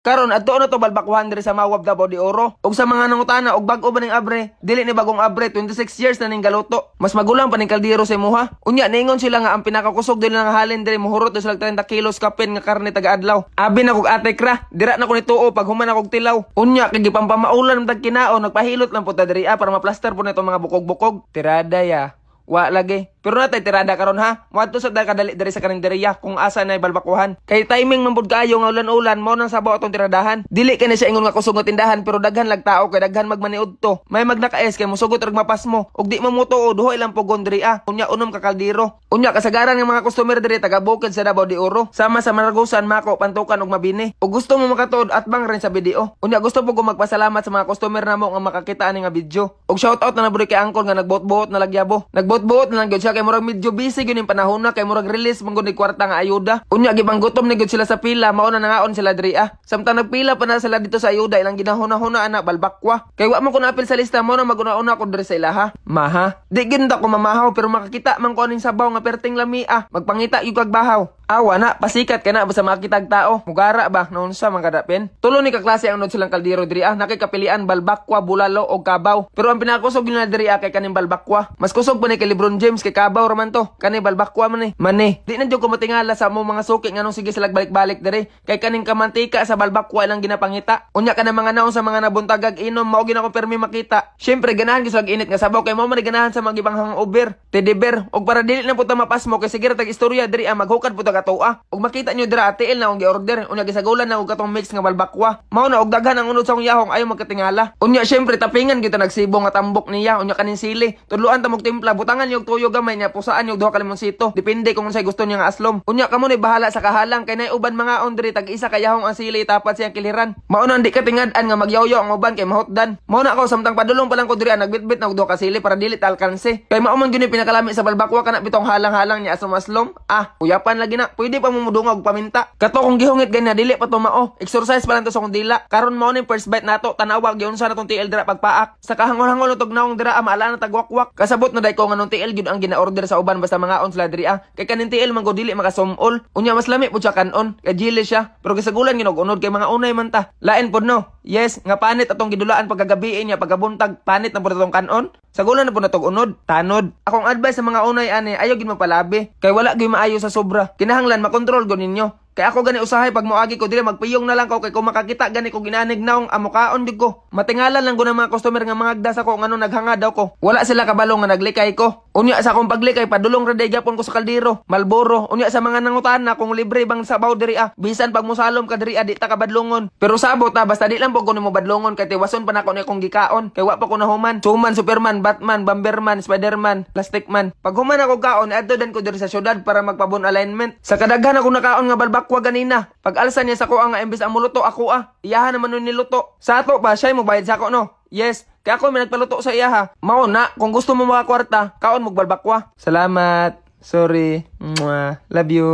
Karon adto na to balbakwahan diri sa Mawab Davao de Oro. Ug sa mga nangutana og bag-o ba ning abre, dili ni bagong abre, 26 years na ning galuto. Mas magulang pa ning kaldero sa imuha. Unya niingon sila nga ang pinakakusog dili nga halin diri mohurot sila 30 kilos kapin nga karne taga-adlaw. Abi na kog atek ra, dira na ko ni tuo pag human akog tilaw. Unya kay gipampamaulan tag kinaon, nagpahilot lang pud ta diri para maplaster pud nito mga bukog-bukog. Tirada ya. Wa lagi. Pero natay tirada karon ha. Moadto sa kadali diri sa karinderya kung asa nay balbakuhan. Kay timing man pud kaayo nga ulan-ulan mao nang sabaw atong tiradahan. Dili kani siya ingon nga kusog nga tindahan pero daghan lag tao kay daghan magmaniud to. May magnakaes kay mosugot og mapasmo ug di mamutuo duhoy lang pugon diri Unya unom ka kaldero. Unya kasagaran ng mga customer diri taga Bukid sa Davao de Oro. Sama sa Maragusan, Mako, Pantukan ug Mabini. Ug gusto mo makatuod at bang rin sa video. Unya gusto po ko magpasalamat sa mga customer namo nga makakita ani nga video. Ug shoutout na naburi kay Angkol nga nagbuot-buot na lagyabo. Nagbuot-buot na lang gyud siya kay murag medyo busy gyud ning panahon na kay murag release man gud ni kwarta nga ayuda. Unya gibang gutom ni gud sila sa pila, mao na nangaon sila diri Samtang nagpila pa na sila dito sa ayuda ilang ginahuna-huna ana balbakwa. Kay wa man ko naapil sa lista mo na maguna-una ko diri sa ilaha. Maha. Di gyud ko mamahaw pero makakita man ko ning sabaw nga perting lamia. Magpangita yung kag bahaw. Awa na, pasikat ka na basta makitag tao. Mugara ba? Noon sa mga kadapin. Tulo ni kaklase ang nod silang kaldero diri nakikapilian balbakwa, bulalo o kabaw. Pero ang pinakusog nila diri kay kaning balbakwa. Mas kusog pa ni kay LeBron James kay kabaw raman to. Kani balbakwa man Mani. Di na jud ko matingala sa mo mga suki nganong sige sila balik-balik diri. Kay kaning kamantika sa balbakwa lang ginapangita. Unya ka na mga naon sa mga nabuntagag inom mao gina ko permi makita. Syempre ganahan gyud sa init nga sabaw kay mao man ganahan sa mga ibang hangover. Teddybear og para dili na puta mapasmo kay sige ra tag istorya diri maghukad puta katoa. Og makita nyo dira ATL na akong gi-order. Unya gisagulan na og katong mix nga balbakwa. Mao na og daghan ang unod sa akong yahong ayo magkatingala. Unya syempre tapingan kita nagsibo nga tambok niya. Unya kanin sili. Tudluan ta mog timpla, butangan nyo og tuyo gamay niya, pusaan nyo og duha ka limonsito. Depende kung unsay gusto niya nga aslom. Unya kamo ni bahala sa kahalang kay nay uban mga ondre tag isa ka yahong ang sili tapat siyang kiliran. Mao na di ka tingad-an nga magyawyo ang uban kay mahotdan. Mao na ako samtang padulong pa lang ko diri nagbitbit na og duha ka sili para dili ta alkanse. Kay mao man gyud pinakalami sa balbakwa kana bitong halang-halang niya aslom-aslom. Uyapan lagi na. Pwede pa mo mudungog paminta. Kato kung gihungit ganyan dili pa to mao. Exercise pa lang to sa kong dila. Karon mao ni first bite nato tanawag gyud sa natong TL dira pagpaak. Sa kahangol-hangol tog naong dira maala na tagwakwak. Kasabot na day ko nganong TL gyud ang gina-order sa uban basta mga on sila diri Kay kanin TL man go dili makasumol. Unya mas lami pud siya kanon. Kay jili siya. Pero gisagulan ginog unod kay mga unay man ta. Lain pud no. Yes, nga panit atong gidulaan pagkagabi niya pagabuntag panit na pud atong kanon. Sagulan na po na tog unod, tanod. Akong advice sa mga unay ayaw gid mapalabi. Kay wala gyud maayo sa sobra. Kinahanglan makontrol gud ninyo. Kaya ako gani usahay pag moagi ko dili magpiyong na lang ko kay kung makakita gani ko ginanig naong amukaon jud ko. Matingalan lang ko ng mga customer nga mga agdas ako ngano naghanga daw ko. Wala sila kabalo nga naglikay ko. Unya sa akong paglikay padulong ra day gyapon ko sa kaldero, Malboro. Unya sa mga nangutana kung libre bang sabaw diri bisan pag musalom ka diri di ta kabadlongon. Pero sabot basta di lang po ko nimo badlongon kay tiwason pa nako ni akong gikaon. Kay wa pa ko nahuman. Suman, Superman, Batman, Bomberman, Spiderman, Plastic Man. Pag human ako kaon adto dan ko diri sa syudad para magpabon alignment. Sa kadaghan ako nakaon nga balbakwa ganina. Pag alsa niya sa ko nga imbes ang muluto ako iyahan naman nun niluto. Sa ato ba siya mo bayad sa ako no? Yes. Kaya ako may nagpaluto sa iyaha. Mao na kung gusto mo mga kwarta, kaon mo balbakwa. Salamat. Sorry. Mwah. Love you.